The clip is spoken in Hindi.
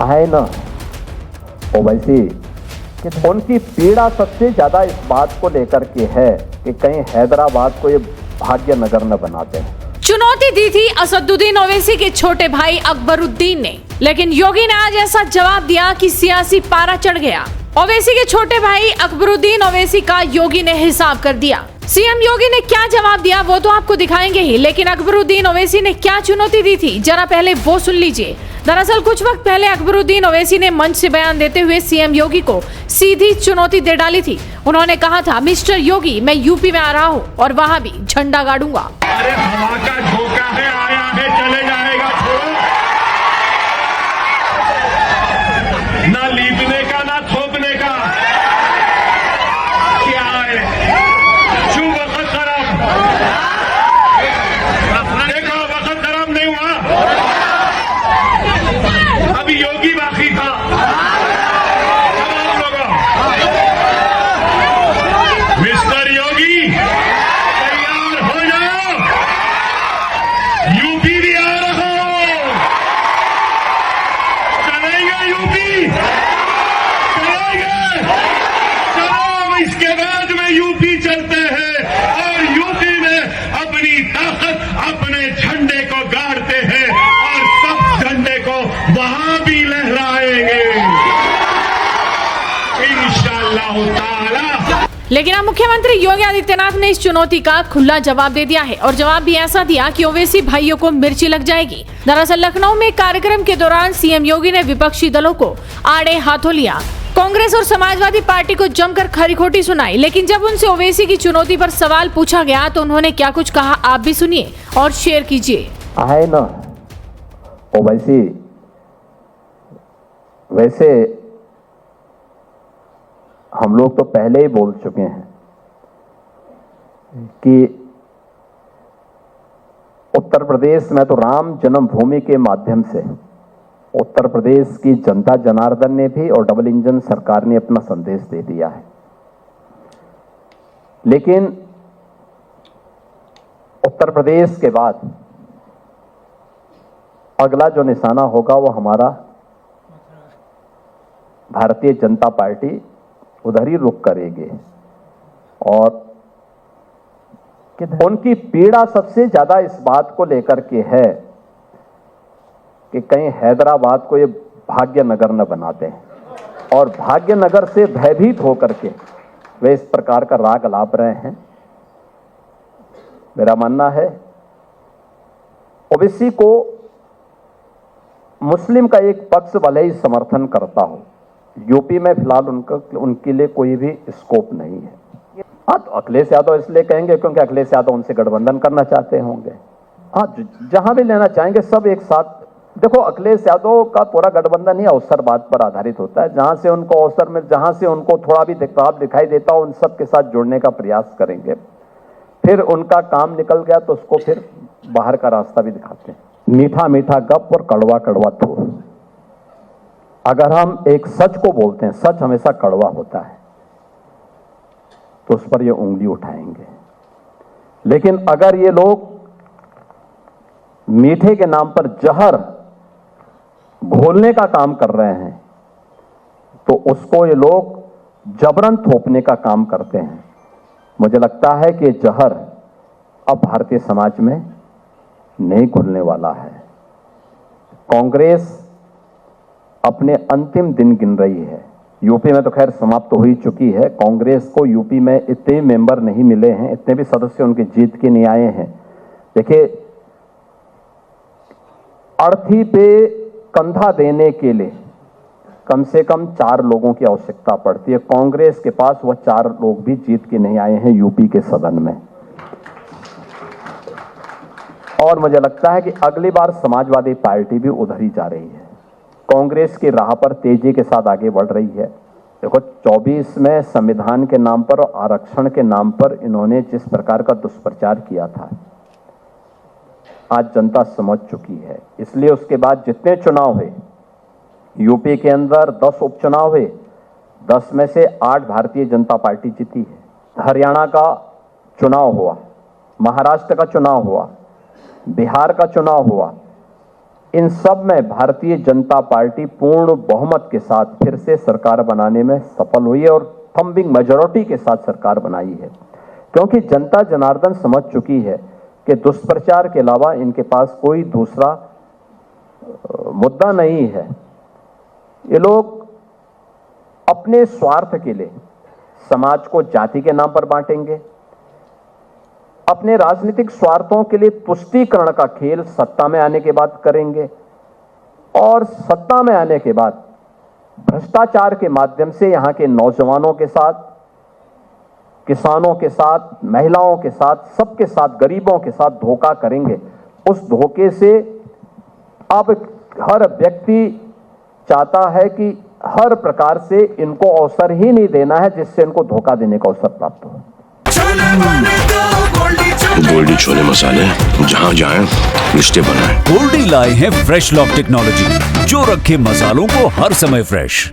है ना ओवैसी कि उनकी पीड़ा सबसे ज्यादा इस बात को लेकर के है कि कहीं हैदराबाद को ये भाग्यनगर न बना दें। चुनौती दी थी असदुद्दीन ओवैसी के छोटे भाई अकबरुद्दीन ने, लेकिन योगी ने आज ऐसा जवाब दिया कि सियासी पारा चढ़ गया। ओवैसी के छोटे भाई अकबरुद्दीन ओवैसी का योगी ने हिसाब कर दिया। सीएम योगी ने क्या जवाब दिया वो तो आपको दिखाएंगे ही, लेकिन अकबरुद्दीन ओवैसी ने क्या चुनौती दी थी जरा पहले वो सुन लीजिए। दरअसल कुछ वक्त पहले अकबरुद्दीन ओवैसी ने मंच से बयान देते हुए सीएम योगी को सीधी चुनौती दे डाली थी। उन्होंने कहा था, मिस्टर योगी मैं यूपी में आ रहा हूँ और वहाँ भी झंडा गाड़ूंगा। अरे हवा का झोंका है, आया है चले जाएगा, ना लीदने का ना थोपने का। क्या है क्यों वक्त खराब? देखो वक्त खराब नहीं हुआ, अभी योगी बाकी था। अब आप लोग मिस्टर योगी तैयार हो जाओ, यूपी भी आ रहा हूं, चलेंगे यूपी, चलेंगे, चलो इसके बाद में यूपी चलते हैं और यूपी में अपनी ताकत अपने झंडे को गाड़ते हैं और सब झंडे को वहां भी लहराएंगे इंशाअल्लाह ताला। लेकिन अब मुख्यमंत्री योगी आदित्यनाथ ने इस चुनौती का खुला जवाब दे दिया है और जवाब भी ऐसा दिया कि ओवैसी भाइयों को मिर्ची लग जाएगी। दरअसल लखनऊ में कार्यक्रम के दौरान सीएम योगी ने विपक्षी दलों को आड़े हाथों लिया। कांग्रेस और समाजवादी पार्टी को जमकर खरी खोटी सुनाई, लेकिन जब उनसे ओवैसी की चुनौती पर सवाल पूछा गया तो उन्होंने क्या कुछ कहा आप भी सुनिए और शेयर कीजिए। है ना ओवैसी, वैसे हम लोग तो पहले ही बोल चुके हैं कि उत्तर प्रदेश में तो राम जन्मभूमि के माध्यम से उत्तर प्रदेश की जनता जनार्दन ने भी और डबल इंजन सरकार ने अपना संदेश दे दिया है। लेकिन उत्तर प्रदेश के बाद अगला जो निशाना होगा वो हमारा भारतीय जनता पार्टी उधर ही रुख करेगी और उनकी पीड़ा सबसे ज्यादा इस बात को लेकर के है कि कहीं हैदराबाद को ये भाग्यनगर न बना दें और भाग्यनगर से भयभीत होकर के वे इस प्रकार का राग लाप रहे हैं। मेरा मानना है ओबीसी को मुस्लिम का एक पक्ष भले ही समर्थन करता हो, यूपी में फिलहाल उनके लिए कोई भी स्कोप नहीं है। हाँ तो अखिलेश यादव इसलिए कहेंगे क्योंकि अखिलेश यादव उनसे गठबंधन करना चाहते होंगे। हाँ जहां भी लेना चाहेंगे सब एक साथ। देखो अखिलेश यादव का पूरा गठबंधन ही अवसरवाद पर आधारित होता है। जहां से उनको अवसर में, जहां से उनको थोड़ा भी लाभ दिखाई देता हो उन सब के साथ जुड़ने का प्रयास करेंगे। फिर उनका काम निकल गया तो उसको फिर बाहर का रास्ता भी दिखाते हैं। मीठा मीठा गप और कड़वा कड़वा थू। अगर हम एक सच को बोलते हैं, सच हमेशा कड़वा होता है, तो उस पर ये उंगली उठाएंगे। लेकिन अगर ये लोग मीठे के नाम पर जहर घोलने का काम कर रहे हैं तो उसको ये लोग जबरन थोपने का काम करते हैं। मुझे लगता है कि जहर अब भारतीय समाज में नहीं घुलने वाला है। कांग्रेस अपने अंतिम दिन गिन रही है। यूपी में तो खैर समाप्त हो ही चुकी है। कांग्रेस को यूपी में इतने मेंबर नहीं मिले हैं, इतने भी सदस्य उनके जीत के नहीं आए हैं। देखिए अर्थी पे कंधा देने के लिए कम से कम 4 लोगों की आवश्यकता पड़ती है। कांग्रेस के पास वह 4 लोग भी जीत के नहीं आए हैं यूपी के सदन में। और मुझे लगता है कि अगली बार समाजवादी पार्टी भी उधर ही जा रही है, कांग्रेस की राह पर तेजी के साथ आगे बढ़ रही है। देखो 24 में संविधान के नाम पर और आरक्षण के नाम पर इन्होंने जिस प्रकार का दुष्प्रचार किया था आज जनता समझ चुकी है। इसलिए उसके बाद जितने चुनाव हुए यूपी के अंदर 10 उपचुनाव हुए, 10 में से 8 भारतीय जनता पार्टी जीती है। हरियाणा का चुनाव हुआ, महाराष्ट्र का चुनाव हुआ, बिहार का चुनाव हुआ, इन सब में भारतीय जनता पार्टी पूर्ण बहुमत के साथ फिर से सरकार बनाने में सफल हुई है और थंबिंग मेजॉरिटी के साथ सरकार बनाई है, क्योंकि जनता जनार्दन समझ चुकी है कि दुष्प्रचार के अलावा इनके पास कोई दूसरा मुद्दा नहीं है। ये लोग अपने स्वार्थ के लिए समाज को जाति के नाम पर बांटेंगे, अपने राजनीतिक स्वार्थों के लिए तुष्टीकरण का खेल सत्ता में आने के बाद करेंगे और सत्ता में आने के बाद भ्रष्टाचार के माध्यम से यहां के नौजवानों के साथ, किसानों के साथ, महिलाओं के साथ, सबके साथ, गरीबों के साथ धोखा करेंगे। उस धोखे से अब हर व्यक्ति चाहता है कि हर प्रकार से इनको अवसर ही नहीं देना है जिससे इनको धोखा देने का अवसर प्राप्त हो। गोल्डी छोले मसाले, जहाँ जाएं रिश्ते बनाएं। गोल्डी लाए हैं फ्रेश लॉक टेक्नोलॉजी, जो रखे मसालों को हर समय फ्रेश।